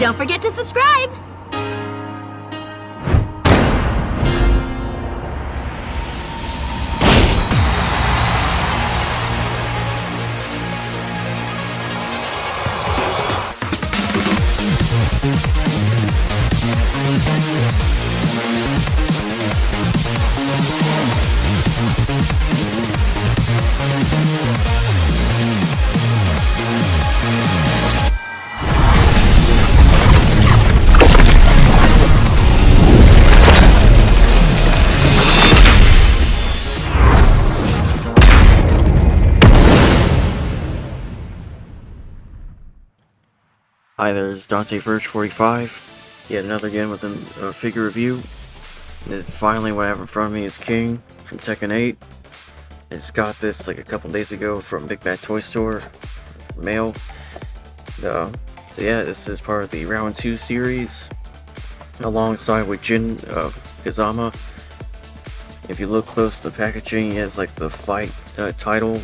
Don't forget to subscribe! Hi, there's Dante Verge 45, yet another again with a figure review. And finally, what I have in front of me is King from Tekken 8. I just got this like a couple days ago from Big Bad Toy Store, mail. So yeah, this is part of the Round 2 series, alongside with Jin Kazama. If you look close to the packaging, he has like the fight title.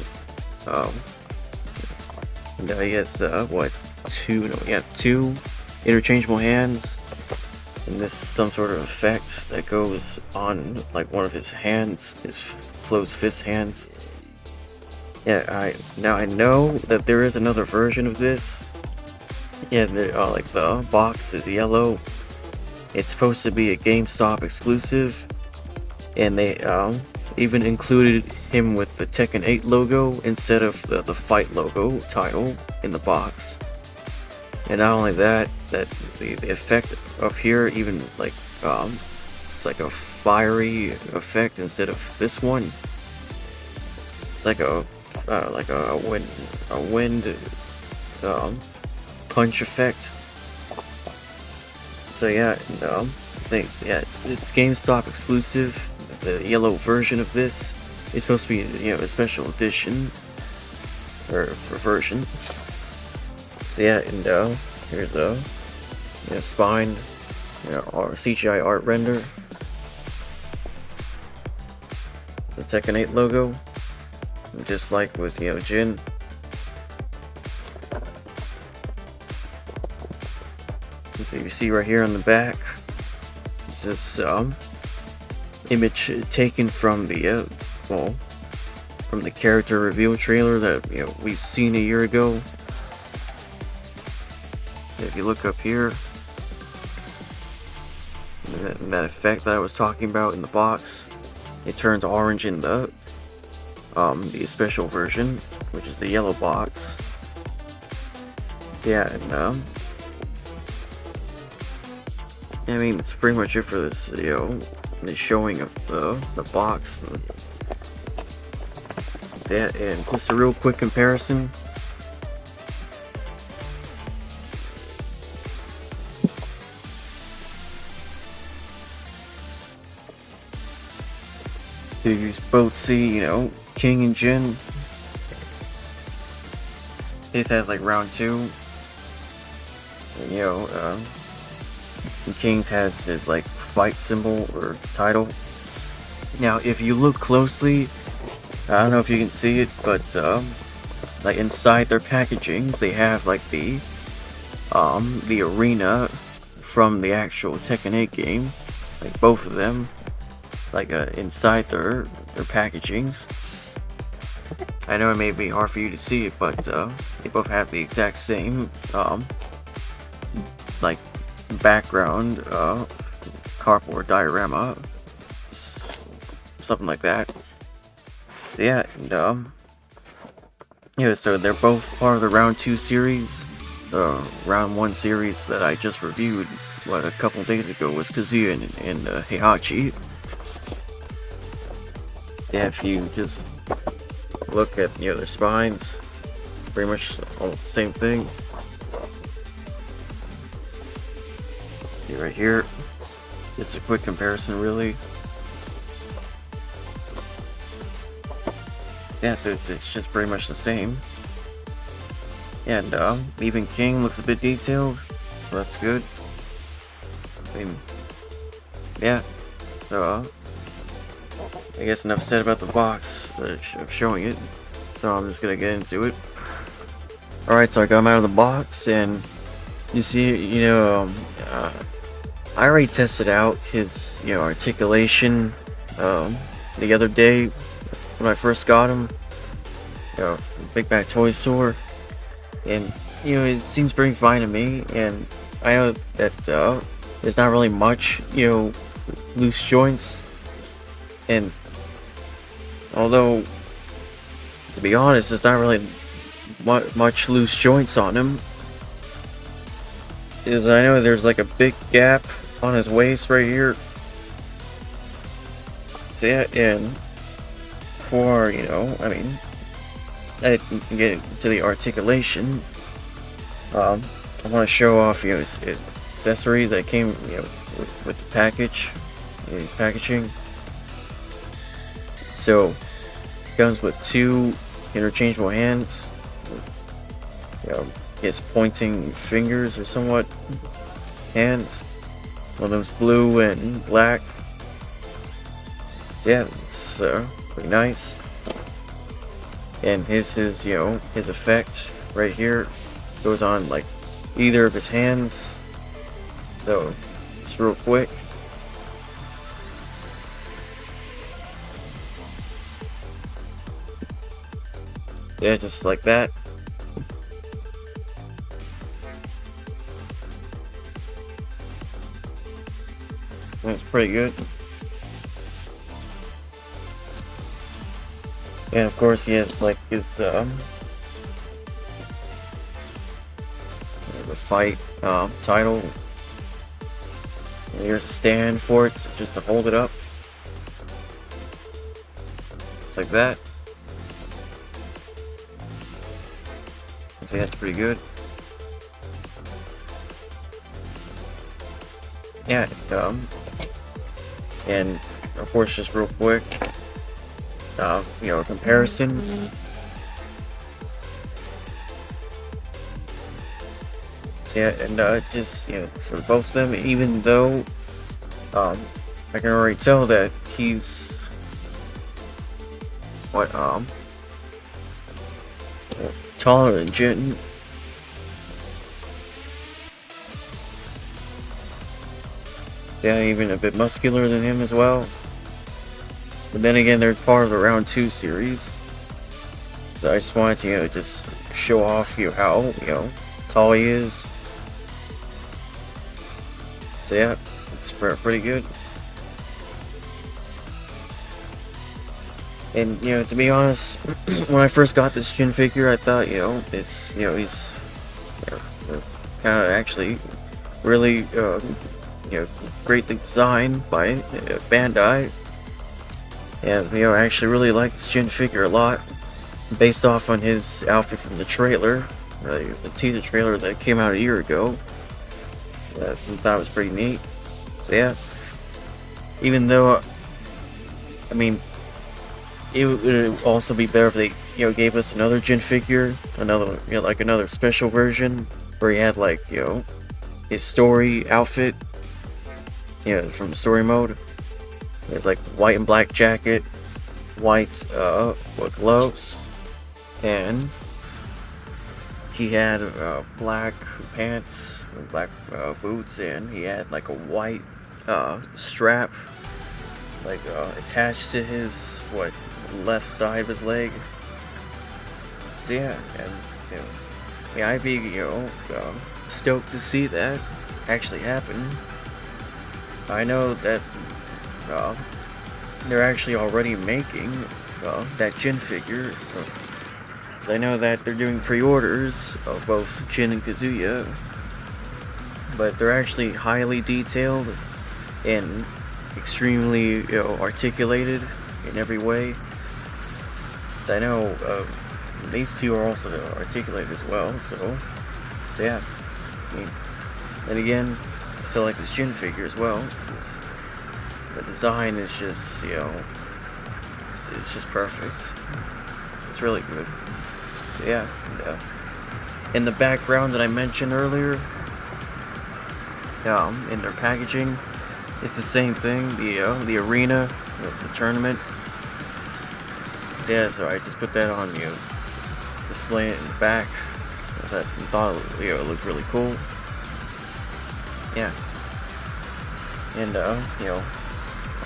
He has two interchangeable hands, and this is some sort of effect that goes on like one of his hands, his closed fist hands. Yeah, I know that there is another version of this. Yeah, like the box is yellow. It's supposed to be a GameStop exclusive, and they even included him with the Tekken 8 logo instead of the Fight logo title in the box. And not only that, the effect up here even like it's like a fiery effect instead of this one. It's like a wind punch effect. So yeah, it's GameStop exclusive. The yellow version of this is supposed to be, a special edition or version. So yeah, and here's a spine, or CGI art render. The Tekken 8 logo, just like with Jin. So you see right here on the back, just image taken from the from the character reveal trailer that we've seen a year ago. If you look up here, that effect that I was talking about in the box, it turns orange in the special version, which is the yellow box. So yeah, and I mean, it's pretty much it for this, the showing of the box. So yeah, and just a real quick comparison. You both see, King and Jin. This has like round 2. And, and King's has his like fight symbol or title. Now, if you look closely, I don't know if you can see it, but like inside their packagings, they have like the arena from the actual Tekken 8 game, like both of them. Like inside their packagings. I know it may be hard for you to see it, but they both have the exact same like background cardboard diorama, something like that. So yeah, and so they're both part of the Round 2 series. The Round 1 series that I just reviewed a couple days ago was Kazuya and Heihachi. Yeah, if you just look at their spines, pretty much almost the same thing. See right here, just a quick comparison, really. Yeah, so it's just pretty much the same. And even King looks a bit detailed, so that's good. I mean, yeah. So I guess enough said about the box of showing it, so I'm just gonna get into it. Alright, so I got them out of the box, and You see, I already tested out his, articulation, the other day when I first got him, Big Bad Toy Store, and it seems pretty fine to me. And I know that there's not really much, loose joints, and although to be honest, there's not really much loose joints on him. Is I know there's like a big gap on his waist right here. So yeah, and for I mean, I can get into the articulation. I want to show off his accessories that came with the package, his packaging. So it comes with 2 interchangeable hands. His pointing fingers are somewhat hands. One of them's blue and black. Yeah, it's pretty nice. And his is his effect right here goes on like either of his hands. So just real quick. Yeah, just like that. That's pretty good. And of course he has like his the fight title. And here's a stand for it, just to hold it up. It's like that. See, that's pretty good. Yeah, and of course, just real quick, a comparison. So yeah, and just for both of them, even though I can already tell that he's taller than Jin. Yeah, even a bit muscular than him as well. But then again, they're part of the round 2 series. So I just wanted to, just show off, how, tall he is. So yeah, it's pretty good. And, to be honest, when I first got this Jin figure, I thought, it's, he's, kind of actually really, greatly designed by Bandai. And I actually really like this Jin figure a lot, based off on his outfit from the trailer, the teaser trailer that came out a year ago. I thought it was pretty neat. So yeah, even though, I mean, it would also be better if they gave us another Jin figure, another like another special version where he had like his story outfit, from story mode. It's like white and black jacket, white gloves, and he had black pants, black boots, and he had like a white strap like attached to his left side of his leg. So yeah, and yeah, I'd be stoked to see that actually happen. I know that they're actually already making that Jin figure. I know that they're doing pre-orders of both Jin and Kazuya, but they're actually highly detailed and extremely articulated in every way. I know these two are also articulated as well, so yeah. I mean, and again, I still like this Jin figure as well. The design is just, it's just perfect. It's really good. So yeah, in the background that I mentioned earlier, in their packaging, it's the same thing. The arena, the tournament. Yeah, so I just put that on display it in the back. I thought it looked really cool. yeah, and you know,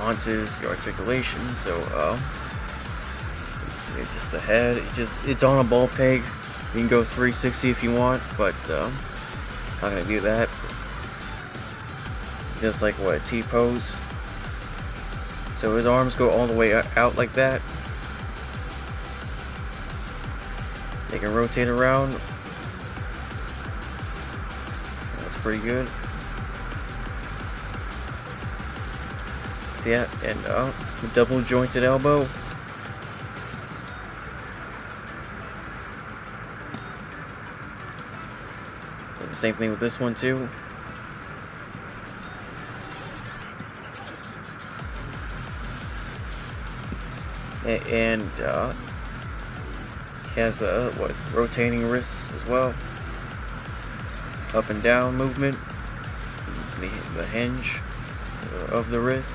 onto the articulation. So just the head. It's on a ball peg. You can go 360 if you want, but I'm not gonna do that. Just like what, a T pose. So his arms go all the way out like that. They can rotate around. That's pretty good. So yeah, and double jointed elbow. And the same thing with this one too. And has a rotating wrists as well, up and down movement, the hinge of the wrist.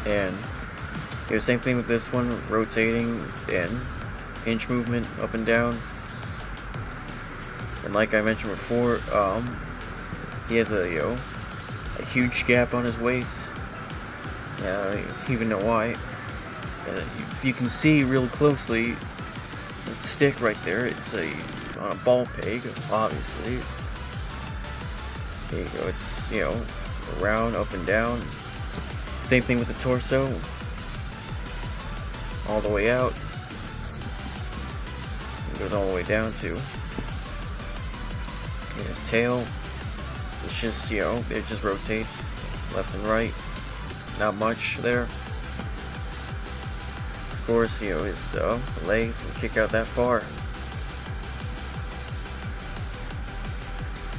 And the same thing with this one, rotating and hinge movement up and down. And like I mentioned before, he has a huge gap on his waist. Yeah, I don't even know why. You can see real closely the stick right there. It's on a ball peg, obviously. There you go. It's around, up and down. Same thing with the torso. All the way out. It goes all the way down too. And his tail. It's just, it just rotates left and right. Not much there. Of course, his legs can kick out that far.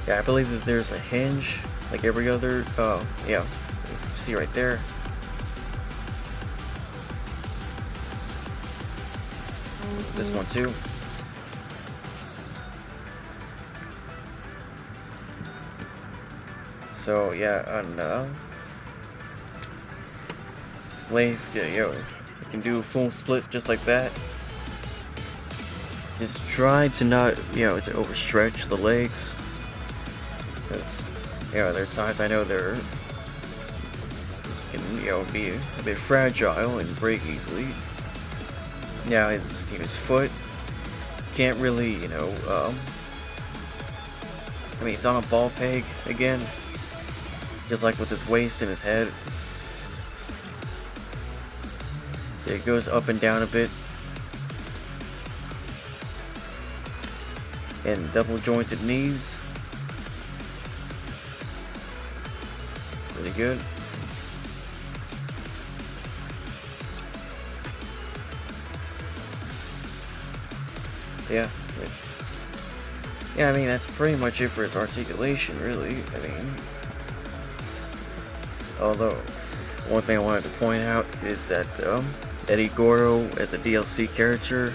Yeah, I believe that there's a hinge, like every other, yeah, see right there. This one too. So yeah, on his legs, you can do a full split just like that. Just try to not, to overstretch the legs, because there are times I know they're can be a bit fragile and break easily. Now his foot can't really, I mean, it's on a ball peg again. Just like with his waist and his head. So it goes up and down a bit. And double jointed knees. Pretty good. Yeah, I mean, that's pretty much it for his articulation, really. I mean, although, one thing I wanted to point out is that Eddie Gordo as a DLC character,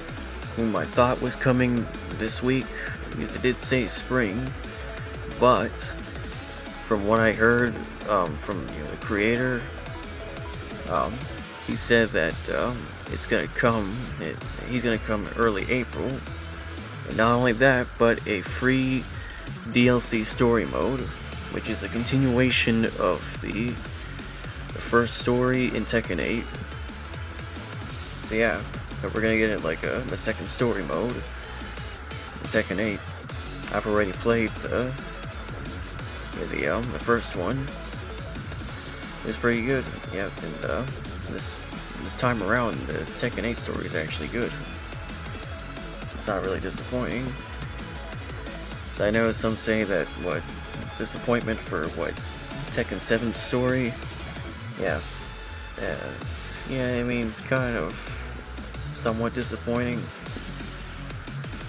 whom I thought was coming this week, because it did say spring, but from what I heard from the creator, he said that it's gonna come. He's gonna come early April. And not only that, but a free DLC story mode, which is a continuation of the first story in Tekken 8. So yeah, so we're gonna get it like the second story mode in Tekken 8. I've already played the first one. It was pretty good. Yeah, and this time around, the Tekken 8 story is actually good. It's not really disappointing. So I know some say that disappointment for Tekken 7's story. Yeah, I mean, it's kind of somewhat disappointing.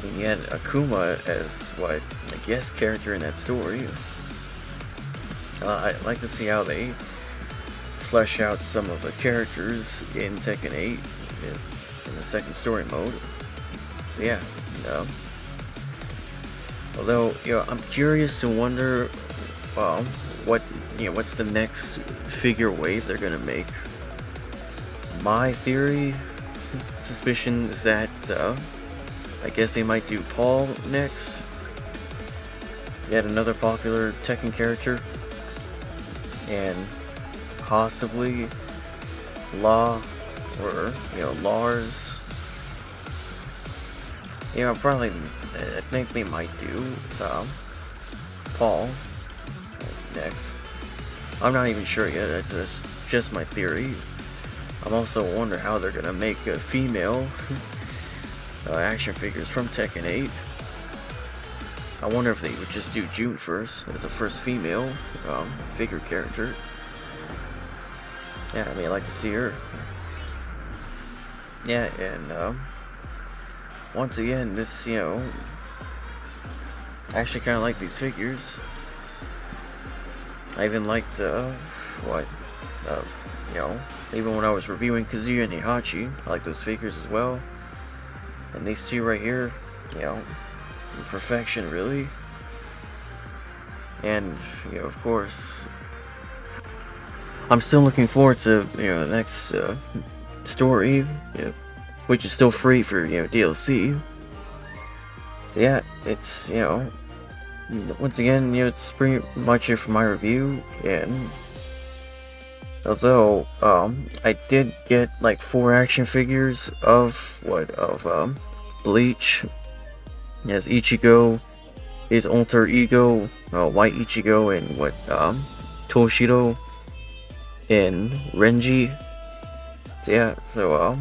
And you had Akuma as a guest character in that story. I'd like to see how they flesh out some of the characters in Tekken 8 in the second story mode. So yeah, although I'm curious to wonder, what's the next figure wave they're gonna make. My theory, suspicion is that I guess they might do Paul next. Yet another popular Tekken character. And possibly Law, or, Lars. Probably, I think they might do Paul next. I'm not even sure yet, that's just my theory. I'm also wondering how they're gonna make a female action figures from Tekken 8. I wonder if they would just do June first as the first female figure character. Yeah, I mean, I'd like to see her. Yeah, and once again, this, I actually kind of like these figures. I even liked, even when I was reviewing Kazuya and Heihachi, I like those figures as well. And these two right here, perfection, really. And, of course, I'm still looking forward to, the next story, which is still free for, DLC. So yeah, it's, once again, it's pretty much it for my review. And although I did get like 4 action figures of Bleach, as Ichigo, his alter ego, White Ichigo, and Toshido and Renji. So yeah, so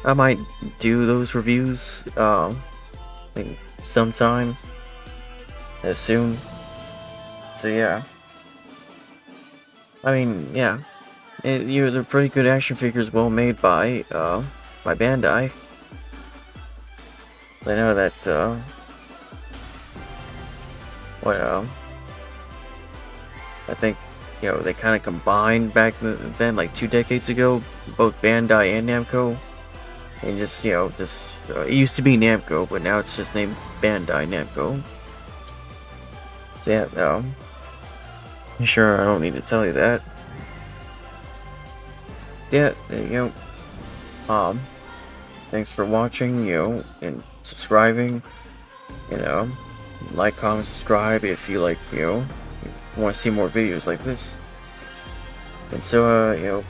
I might do those reviews like sometime soon. So yeah, I mean, yeah, they're pretty good action figures, well made by Bandai. I know that I think they kind of combined back then, like 2 decades ago, both Bandai and Namco, and just it used to be Namco, but now it's just named Bandai Namco. So yeah, I'm sure I don't need to tell you that. Yeah, thanks for watching, and subscribing, like, comment, subscribe if you like, want to see more videos like this. And so,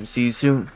see you soon.